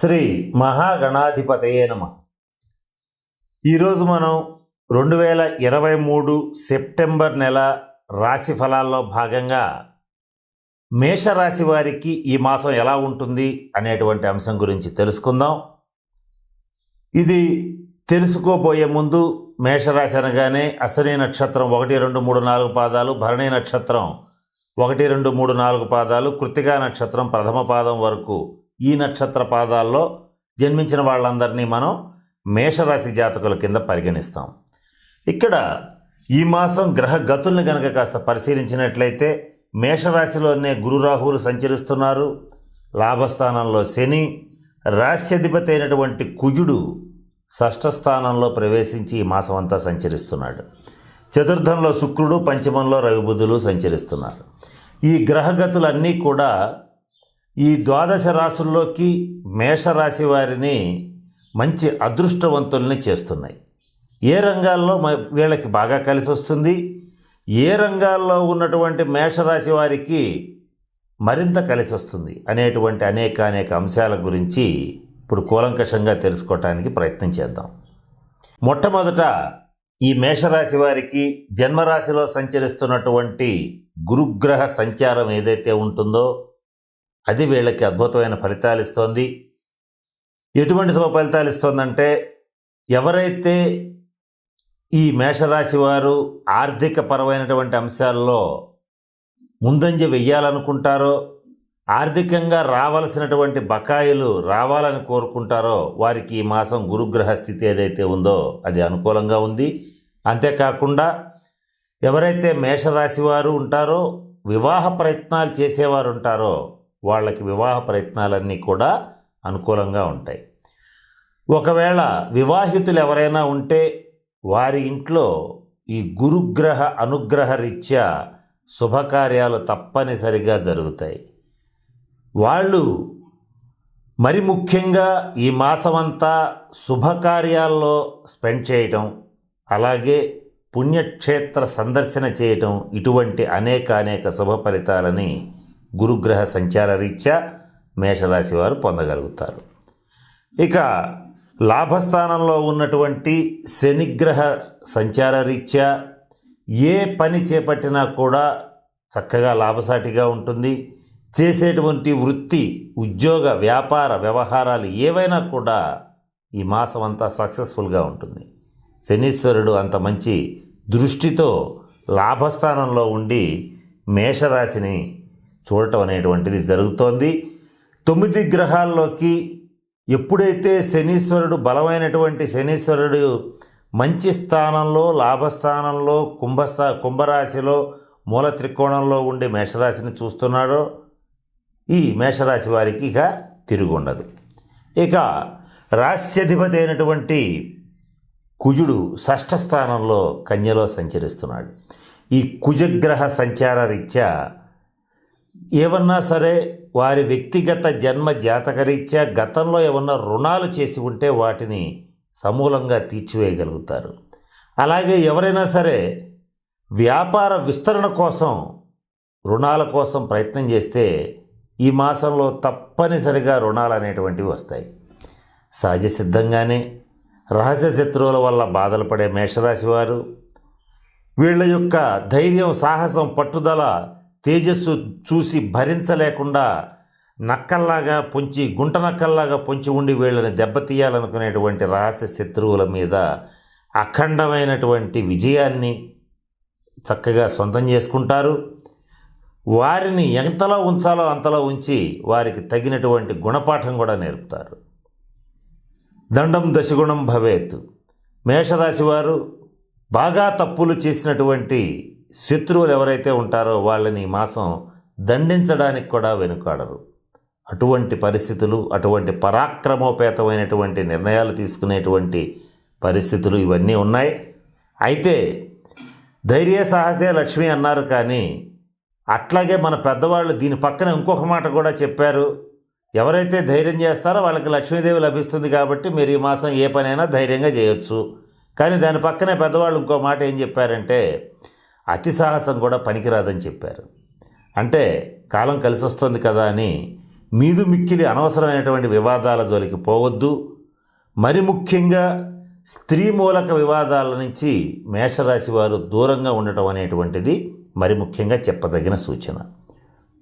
శ్రీ మహాగణాధిపతయే నమః. ఈరోజు మనం 2023 సెప్టెంబర్ నెల రాశి ఫలాల్లో భాగంగా మేషరాశి వారికి ఈ మాసం ఎలా ఉంటుంది అనేటువంటి అంశం గురించి తెలుసుకుందాం. ఇది తెలుసుకోబోయే ముందు మేషరాశి అనగానే అశ్విని నక్షత్రం 1, 2, 3, 4 పాదాలు, భరణి నక్షత్రం 1, 2, 3, 4 పాదాలు, కృత్తికా నక్షత్రం ప్రథమ పాదం వరకు ఈ నక్షత్ర పాదాల్లో జన్మించిన వాళ్ళందరినీ మనం మేషరాశి జాతకుల కింద పరిగణిస్తాం. ఇక్కడ ఈ మాసం గ్రహ గతుల్ని కనుక కాస్త పరిశీలించినట్లయితే మేషరాశిలోనే గురు రాహువులు సంచరిస్తున్నారు. లాభస్థానంలో శని, రాశ్యాధిపతి అయినటువంటి కుజుడు షష్ఠ స్థానంలో ప్రవేశించి ఈ మాసం అంతా సంచరిస్తున్నాడు. చతుర్థంలో శుక్రుడు, పంచమంలో రవి బుధులు సంచరిస్తున్నారు. ఈ గ్రహగతులన్నీ కూడా ఈ ద్వాదశ రాశుల్లోకి మేషరాశి వారిని మంచి అదృష్టవంతుల్ని చేస్తున్నాయి. ఏ రంగాల్లో వీళ్ళకి బాగా కలిసి వస్తుంది, ఏ రంగాల్లో ఉన్నటువంటి మేషరాశి వారికి మరింత కలిసి వస్తుంది అనేటువంటి అనేక అంశాల గురించి ఇప్పుడు కూలంకషంగా తెలుసుకోవటానికి ప్రయత్నం చేద్దాం. మొట్టమొదట ఈ మేషరాశి వారికి జన్మరాశిలో సంచరిస్తున్నటువంటి గురుగ్రహ సంచారం ఏదైతే ఉంటుందో అది వీళ్ళకి అద్భుతమైన ఫలితాలు ఇస్తోంది. ఎటువంటి శుభ ఫలితాలు ఇస్తోందంటే, ఎవరైతే ఈ మేషరాశి వారు ఆర్థిక పరమైనటువంటి అంశాల్లో ముందంజ వెయ్యాలనుకుంటారో, ఆర్థికంగా రావాల్సినటువంటి బకాయిలు రావాలని కోరుకుంటారో వారికి ఈ మాసం గురుగ్రహ స్థితి ఏదైతే ఉందో అది అనుకూలంగా ఉంది. అంతేకాకుండా ఎవరైతే మేషరాశి వారు ఉంటారో, వివాహ ప్రయత్నాలు చేసేవారు ఉంటారో వాళ్ళకి వివాహ ప్రయత్నాలన్నీ కూడా అనుకూలంగా ఉంటాయి. ఒకవేళ వివాహితులు ఎవరైనా ఉంటే వారి ఇంట్లో ఈ గురుగ్రహ అనుగ్రహ రీత్యా శుభకార్యాలు తప్పనిసరిగా జరుగుతాయి. వాళ్ళు మరి ముఖ్యంగా ఈ మాసమంతా శుభకార్యాల్లో స్పెండ్ చేయటం, అలాగే పుణ్యక్షేత్ర సందర్శన చేయటం, ఇటువంటి అనేక శుభ ఫలితాలని గురుగ్రహ సంచార రీత్యా మేషరాశి వారు పొందగలుగుతారు. ఇక లాభస్థానంలో ఉన్నటువంటి శనిగ్రహ సంచార రీత్యా ఏ పని చేపట్టినా కూడా చక్కగా లాభసాటిగా ఉంటుంది. చేసేటువంటి వృత్తి, ఉద్యోగ, వ్యాపార వ్యవహారాలు ఏవైనా కూడా ఈ మాసం అంతా సక్సెస్ఫుల్గా ఉంటుంది. శనీశ్వరుడు అంత మంచి దృష్టితో లాభస్థానంలో ఉండి మేషరాశిని చూడటం అనేటువంటిది జరుగుతోంది. 9 గ్రహాల్లోకి ఎప్పుడైతే శనీశ్వరుడు బలమైనటువంటి శనీశ్వరుడు మంచి స్థానంలో, లాభస్థానంలో, కుంభరాశిలో మూల త్రికోణంలో ఉండి మేషరాశిని చూస్తున్నాడో ఈ మేషరాశి వారికి ఇక తిరుగుండదు. ఇక రాశ్యాధిపతి అయినటువంటి కుజుడు షష్ఠ స్థానంలో కన్యలో సంచరిస్తున్నాడు. ఈ కుజగ్రహ సంచార రీత్యా ఏమన్నా సరే వారి వ్యక్తిగత జన్మ జాతకరీత్యా గతంలో ఏమన్నా రుణాలు చేసి ఉంటే వాటిని సమూలంగా తీర్చివేయగలుగుతారు. అలాగే ఎవరైనా సరే వ్యాపార విస్తరణ కోసం, రుణాల కోసం ప్రయత్నం చేస్తే ఈ మాసంలో తప్పనిసరిగా రుణాలు అనేటువంటివి వస్తాయి. సహజ సిద్ధంగానే రహస్య శత్రువుల వల్ల బాధలు పడే మేషరాశి వారు వీళ్ళ యొక్క ధైర్యం, సాహసం, పట్టుదల, తేజస్సు చూసి భరించలేకుండా నక్కల్లాగా పొంచి, గుంట నక్కల్లాగా పొంచి ఉండి వీళ్ళని దెబ్బతీయాలనుకునేటువంటి రహస్య శత్రువుల మీద అఖండమైనటువంటి విజయాన్ని చక్కగా సొంతం చేసుకుంటారు. వారిని ఎంతలో ఉంచాలో అంతలో ఉంచి వారికి తగినటువంటి గుణపాఠం కూడా నేర్పుతారు. దండం దశగుణం భవేత్. మేషరాశి వారు బాగా తప్పులు చేసినటువంటి శత్రువులు ఎవరైతే ఉంటారో వాళ్ళని ఈ మాసం దండించడానికి కూడా వెనుకాడరు. అటువంటి పరిస్థితులు, అటువంటి పరాక్రమోపేతమైనటువంటి నిర్ణయాలు తీసుకునేటువంటి పరిస్థితులు ఇవన్నీ ఉన్నాయి. అయితే ధైర్య సాహసే లక్ష్మి అన్నారు, కానీ అట్లాగే మన పెద్దవాళ్ళు దీని పక్కన ఇంకొక మాట కూడా చెప్పారు. ఎవరైతే ధైర్యం చేస్తారో వాళ్ళకి లక్ష్మీదేవి లభిస్తుంది, కాబట్టి మీరు ఈ మాసం ఏ పనైనా ధైర్యంగా చేయొచ్చు. కానీ దాని పక్కనే పెద్దవాళ్ళు ఇంకో మాట ఏం చెప్పారంటే, అతి సాహసం కూడా పనికిరాదని చెప్పారు. అంటే కాలం కలిసి వస్తుంది కదా అని మీదు మిక్కిలి అనవసరమైనటువంటి వివాదాల జోలికి పోవద్దు. మరి ముఖ్యంగా స్త్రీ మూలక వివాదాల నుంచి మేషరాశి వారు దూరంగా ఉండటం అనేటువంటిది మరి ముఖ్యంగా చెప్పదగిన సూచన.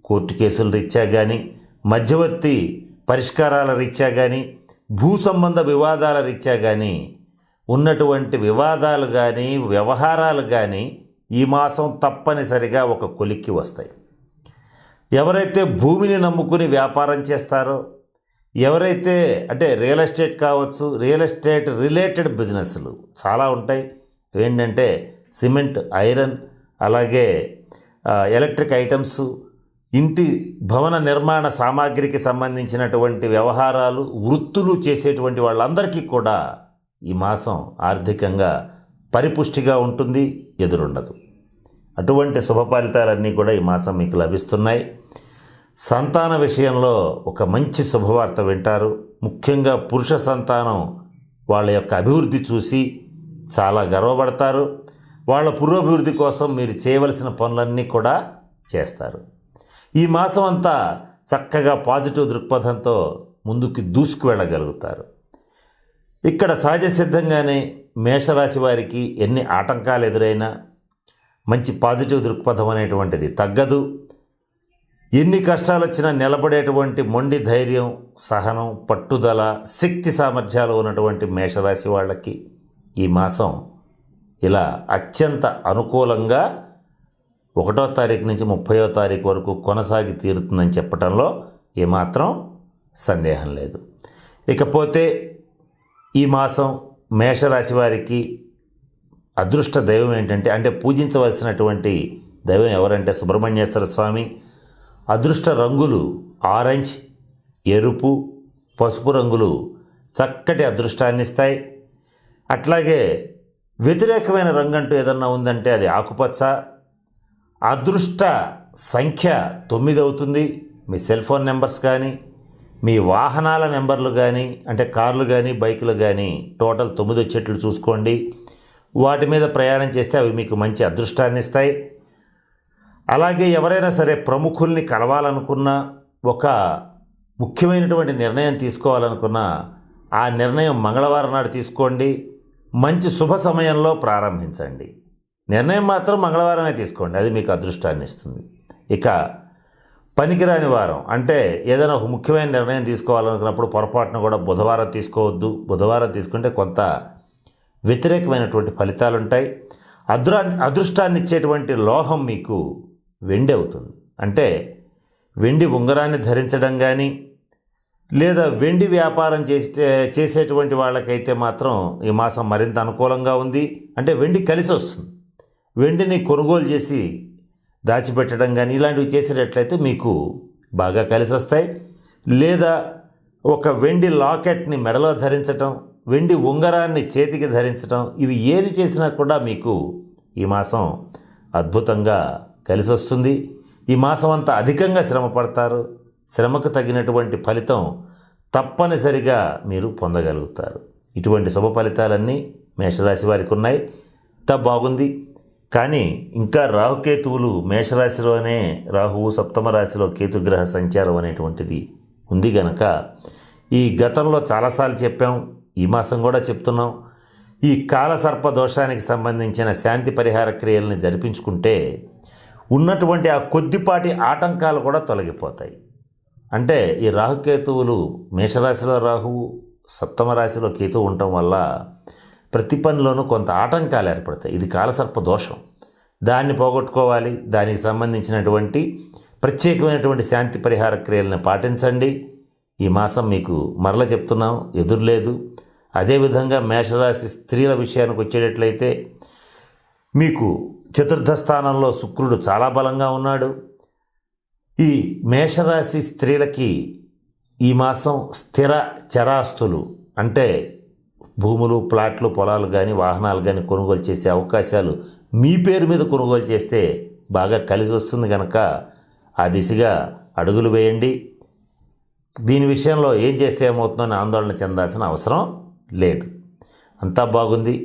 కోర్టు కేసుల రీత్యా కానీ, మధ్యవర్తి పరిష్కారాల రీత్యా కానీ, భూ సంబంధ వివాదాల రీత్యా కానీ ఉన్నటువంటి వివాదాలు కానీ, వ్యవహారాలు కానీ ఈ మాసం తప్పనిసరిగా ఒక కొలిక్కి వస్తాయి. ఎవరైతే భూమిని నమ్ముకుని వ్యాపారం చేస్తారో, ఎవరైతే అంటే రియల్ ఎస్టేట్ కావచ్చు, రియల్ ఎస్టేట్ రిలేటెడ్ బిజినెస్లు చాలా ఉంటాయి. ఏంటంటే సిమెంట్, ఐరన్, అలాగే ఎలక్ట్రిక్ ఐటమ్స్, ఇంటి భవన నిర్మాణ సామాగ్రికి సంబంధించినటువంటి వ్యవహారాలు, వృత్తులు చేసేటువంటి వాళ్ళందరికీ కూడా ఈ మాసం ఆర్థికంగా పరిపుష్టిగా ఉంటుంది, ఎదురుండదు. అటువంటి శుభ ఫలితాలన్నీ కూడా ఈ మాసం మీకు లభిస్తున్నాయి. సంతాన విషయంలో ఒక మంచి శుభవార్త వింటారు. ముఖ్యంగా పురుష సంతానం వాళ్ళ యొక్క అభివృద్ధి చూసి చాలా గర్వపడతారు. వాళ్ళ పురోభివృద్ధి కోసం మీరు చేయవలసిన పనులన్నీ కూడా చేస్తారు. ఈ మాసం అంతా చక్కగా పాజిటివ్ దృక్పథంతో ముందుకు దూసుకు వెళ్ళగలుగుతారు. ఇక్కడ సహజ సిద్ధంగానే మేషరాశి వారికి ఎన్ని ఆటంకాలు ఎదురైనా మంచి పాజిటివ్ దృక్పథం అనేటువంటిది తగ్గదు. ఎన్ని కష్టాలు వచ్చినా నిలబడేటువంటి మొండి ధైర్యం, సహనం, పట్టుదల, శక్తి సామర్థ్యాలు ఉన్నటువంటి మేషరాశి వాళ్ళకి ఈ మాసం ఇలా అత్యంత అనుకూలంగా 1వ తారీఖు నుంచి 30వ తారీఖు వరకు కొనసాగి తీరుతుందని చెప్పడంలో ఏమాత్రం సందేహం లేదు. ఇకపోతే ఈ మాసం మేషరాశి వారికి అదృష్ట దైవం ఏంటంటే, అంటే పూజించవలసినటువంటి దైవం ఎవరంటే సుబ్రహ్మణ్యేశ్వర స్వామి. అదృష్ట రంగులు ఆరెంజ్, ఎరుపు, పసుపు రంగులు చక్కటి అదృష్టాన్ని ఇస్తాయి. అట్లాగే వ్యతిరేకమైన రంగు అంటూ ఏదన్నా ఉందంటే అది ఆకుపచ్చ. అదృష్ట సంఖ్య 9 అవుతుంది. మీ సెల్ ఫోన్ నెంబర్స్ కానీ, మీ వాహనాల నెంబర్లు కానీ, అంటే కార్లు కానీ, బైకులు కానీ టోటల్ 9 వచ్చేట్లు చూసుకోండి. వాటి మీద ప్రయాణం చేస్తే అవి మీకు మంచి అదృష్టాన్ని ఇస్తాయి. అలాగే ఎవరైనా సరే ప్రముఖుల్ని కలవాలనుకున్నా, ఒక ముఖ్యమైనటువంటి నిర్ణయం తీసుకోవాలనుకున్నా ఆ నిర్ణయం మంగళవారం నాడు తీసుకోండి. మంచి శుభ సమయంలో ప్రారంభించండి. నిర్ణయం మాత్రం మంగళవారమే తీసుకోండి, అది మీకు అదృష్టాన్ని ఇస్తుంది. ఇక పనికిరాని వారం అంటే ఏదైనా ఒక ముఖ్యమైన నిర్ణయం తీసుకోవాలనుకున్నప్పుడు పొరపాటున కూడా బుధవారం తీసుకోవద్దు. బుధవారం తీసుకుంటే కొంత వ్యతిరేకమైనటువంటి ఫలితాలు ఉంటాయి. అదృష్టాన్ని ఇచ్చేటువంటి లోహం మీకు వెండి అవుతుంది. అంటే వెండి ఉంగరాన్ని ధరించడం కానీ, లేదా వెండి వ్యాపారం చేసేటువంటి వాళ్ళకైతే మాత్రం ఈ మాసం మరింత అనుకూలంగా ఉంది. అంటే వెండి కలిసి వస్తుంది. వెండిని కొనుగోలు చేసి దాచిపెట్టడం కానీ ఇలాంటివి చేసేటట్లయితే మీకు బాగా కలిసి వస్తాయి. లేదా ఒక వెండి లాకెట్ని మెడలో ధరించటం, వెండి ఉంగరాన్ని చేతికి ధరించడం, ఇవి ఏది చేసినా కూడా మీకు ఈ మాసం అద్భుతంగా కలిసి వస్తుంది. ఈ మాసం అంతా అధికంగా శ్రమ పడతారు. శ్రమకు తగినటువంటి ఫలితం తప్పనిసరిగా మీరు పొందగలుగుతారు. ఇటువంటి శుభ ఫలితాలన్నీ మేషరాశి వారికి ఉన్నాయి. ఇంత బాగుంది. కానీ ఇంకా రాహుకేతువులు మేషరాశిలోనే, రాహువు 7వ రాశిలో కేతుగ్రహ సంచారం అనేటువంటిది ఉంది గనక ఈ గతంలో చాలాసార్లు చెప్పాం, ఈ మాసం కూడా చెప్తున్నాం. ఈ కాలసర్ప దోషానికి సంబంధించిన శాంతి పరిహార క్రియలను జరిపించుకుంటే ఉన్నటువంటి ఆ కొద్దిపాటి ఆటంకాలు కూడా తొలగిపోతాయి. అంటే ఈ రాహుకేతువులు మేషరాశిలో రాహువు, 7వ రాశిలో కేతువు ఉండటం వల్ల ప్రతి పనిలోనూ కొంత ఆటంకాలు ఏర్పడతాయి. ఇది కాలసర్ప దోషం. దాన్ని పోగొట్టుకోవాలి. దానికి సంబంధించినటువంటి ప్రత్యేకమైనటువంటి శాంతి పరిహార క్రియలను పాటించండి. ఈ మాసం మీకు మరల చెప్తున్నాం, ఎదురులేదు. అదేవిధంగా మేషరాశి స్త్రీల విషయానికి వచ్చేటట్లయితే మీకు 4వ స్థానంలో శుక్రుడు చాలా బలంగా ఉన్నాడు. ఈ మేషరాశి స్త్రీలకి ఈ మాసం స్థిర చరాస్తులు అంటే భూములు, ప్లాట్లు, పొలాలు కానీ, వాహనాలు కానీ కొనుగోలు చేసే అవకాశాలు మీ పేరు మీద కొనుగోలు చేస్తే బాగా కలిసి వస్తుంది కనుక ఆ దిశగా అడుగులు వేయండి. దీని విషయంలో ఏం చేస్తే ఏమవుతుందని ఆందోళన చెందాల్సిన అవసరం లేదు. అంతా బాగుంది.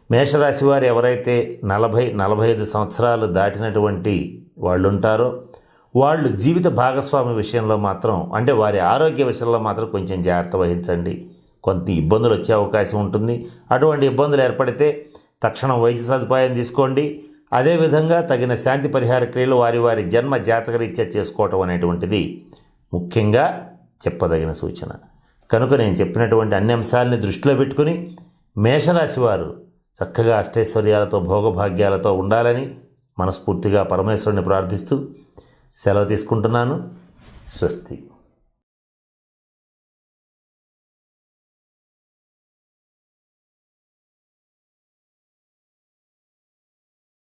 మేషరాశి వారు ఎవరైతే 40-45 సంవత్సరాలు దాటినటువంటి వాళ్ళు ఉంటారో వాళ్ళు జీవిత భాగస్వామి విషయంలో మాత్రం, అంటే వారి ఆరోగ్య విషయంలో మాత్రం కొంచెం జాగ్రత్త వహించండి. కొంత ఇబ్బందులు వచ్చే అవకాశం ఉంటుంది. అటువంటి ఇబ్బందులు ఏర్పడితే తక్షణం వైద్య సదుపాయం తీసుకోండి. అదేవిధంగా తగిన శాంతి పరిహార క్రియలు వారి వారి జన్మ జాతకరీత్యా చేసుకోవటం అనేటువంటిది ముఖ్యంగా చెప్పదగిన సూచన. కనుక నేను చెప్పినటువంటి అన్ని అంశాలని దృష్టిలో పెట్టుకుని మేషరాశి వారు చక్కగా అష్టైశ్వర్యాలతో భోగభాగ్యాలతో ఉండాలని మనస్ఫూర్తిగా పరమేశ్వరుని ప్రార్థిస్తూ సెలవు తీసుకుంటున్నాను. స్వస్తి.